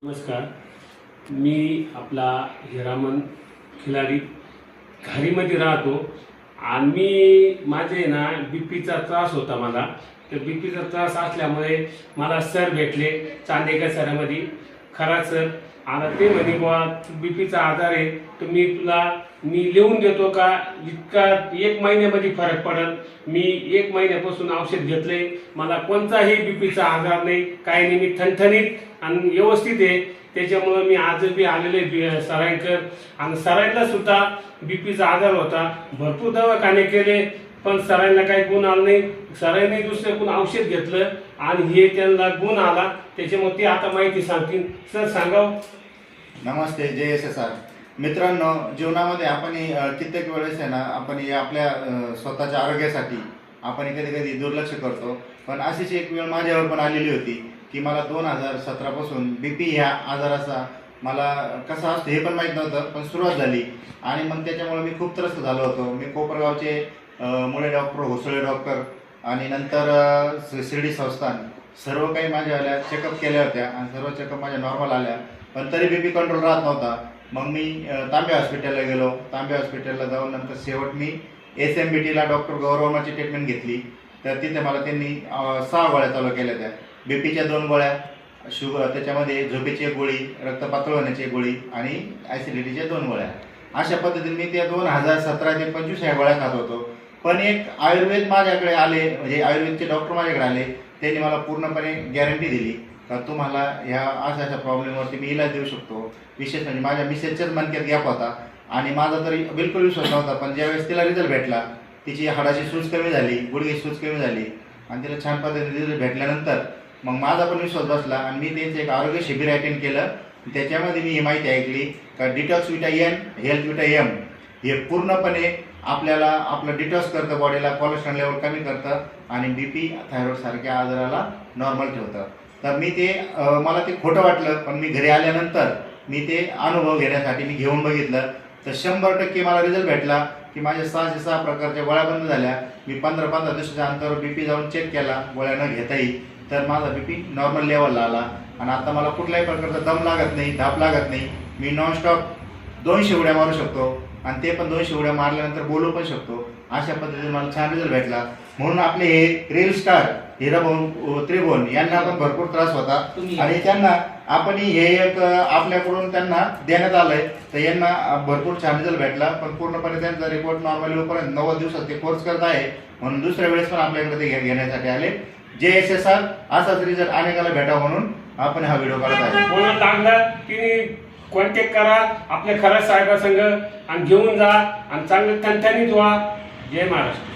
नमस्कार, मी आपला हिरामन खिलाडी घारीमध्ये राहतो आणि माझे ना बीपीचा त्रास होता मला. तर बीपीचा त्रास असल्यामुळे मला सर भेटले चांदेकर सरामध्ये. खरा सर आता ते म्हणे बुवा बीपीचा आजार आहे, तर मी लिहून देतो का इतका 1 महिन्यामध्ये फरक पडेल. मी 1 महिन्यापासून औषध घेतले, मला कोणताही बीपीचा आजार नाही, काही नाही. मी ठणठणीत आणि व्यवस्थित आहे. त्याच्यामुळं मी आज बी आलेले सरांकर आणि सरांना सुद्धा बीपीचा आजार होता. भरपूर दवाखाने केले पण सरांना काही गुण आला नाही. सरांनी दुसरे कोण औषध घेतलं आणि हे त्यांना गुण आला. त्याच्यामुळे ते आता माहिती सांगतील. सर सांगाव. नमस्ते, जय SSR. मित्रांनो, जीवनामध्ये आपण कित्येक वेळेस आहे ना, आपण आपल्या स्वतःच्या आरोग्यासाठी आपण कधी कधी दुर्लक्ष करतो. पण अशीच एक वेळ माझ्यावर पण आलेली होती की मला 2017 पासून बीपी ह्या आजाराचा मला कसा असतो हे पण माहीत नव्हतं, पण सुरुवात झाली आणि मग त्याच्यामुळे मी खूप त्रस्त झालो होतो. मी कोपरगावचे मुळे डॉक्टर, होसळे डॉक्टर आणि नंतर शिर्डी संस्थान सर्व काही माझ्यावाल्या चेकअप केल्या होत्या आणि सर्व चेकअप माझ्या नॉर्मल आल्या, पण तरी बीपी कंट्रोल राहत नव्हता. मग मी तांबे हॉस्पिटलला गेलो. तांबे हॉस्पिटलला जाऊन नंतर शेवट मी SMBTला डॉक्टर गौरवमाची ट्रीटमेंट घेतली. तर तिथे मला त्यांनी 6 गोळ्या चालू केल्या. त्या बीपीच्या 2 गोळ्या, शुगर त्याच्यामध्ये झोपेची 1 गोळी, रक्त पातळ होण्याची 1 गोळी आणि ॲसिडिटीच्या 2 गोळ्या. अशा पद्धतीने मी त्या 2017 ते 25 ह्या गोळ्या खात होतो. पण एक आयुर्वेद माझ्याकडे आले, म्हणजे आयुर्वेदचे डॉक्टर माझ्याकडे आले. त्यांनी मला पूर्णपणे गॅरंटी दिली का तुम्हाला ह्या अशा प्रॉब्लेमवरती मी इलाज देऊ शकतो. विशेष म्हणजे माझ्या मिसेसच्याच मणक्यात गॅप होता आणि माझा तरी बिलकुल विश्वास नव्हता. पण ज्यावेळेस तिला रिझल्ट भेटला, तिची हाडाची सूज कमी झाली, गुडघे सूज कमी झाली आणि तिला छान पद्धतीने रिझल्ट भेटल्यानंतर मग माझा पण विश्वास बसला आणि मी त्यांचं एक आरोग्य शिबिर अटेंड केलं. त्याच्यामध्ये मी ही माहिती ऐकली का डिटॉक्स विटा N, हेल्थ विटा M हे पूर्णपणे आपल्याला आपलं डिटॉक्स करतं, बॉडीला कोलेस्ट्रॉल लेवल कमी करतं आणि बीपी, थायरॉइड सारख्या आजाराला नॉर्मल ठेवतं. तर मी ते मला ते खोटं वाटलं, पण मी घरी आल्यानंतर मी ते अनुभव घेण्यासाठी मी घेऊन बघितलं. तर 100% मला रिझल्ट भेटला की माझ्या 606 प्रकारच्या गोळ्या बंद झाल्या. मी 15-15 दिवसाच्या अंतरावर बीपी जाऊन चेक केला गोळ्या न घेताही, तर माझा बीपी नॉर्मल लेवलला आला आणि आता मला कुठल्याही प्रकारचा दम लागत नाही, धाप लागत नाही. मी नॉनस्टॉप 200 उड्या मारू शकतो आणि ते पण 200 उड्या मारल्यानंतर बोलू पण शकतो. अशा पद्धतीने मला छान रिझल्ट भेटला. म्हणून आपले हे रील स्टार हिराभाऊ त्रिभुवन यांना पण भरपूर त्रास होता आणि त्यांना आपण हे एक आपल्याकडून त्यांना देण्यात आलंय. तर यांना भरपूर छान रिझल्ट भेटला. पण पूर्णपणे त्यांचा रिपोर्ट नॉर्मल येऊपर्यंत 90 दिवसात ते कोर्स करत आहे. म्हणून दुसऱ्या वेळेस पण आपल्याकडे ते घेण्यासाठी आले. जय SSR. असाच रिझल्ट अनेकाला भेटावा म्हणून आपण हा व्हिडिओ काढत आहे. कोणा लागलं की कॉन्टॅक्ट करा आपल्या खऱ्या साहेबासंग आणि घेऊन जा आणि चांगलं ठणठणीत व्हा. जय महाराष्ट्र.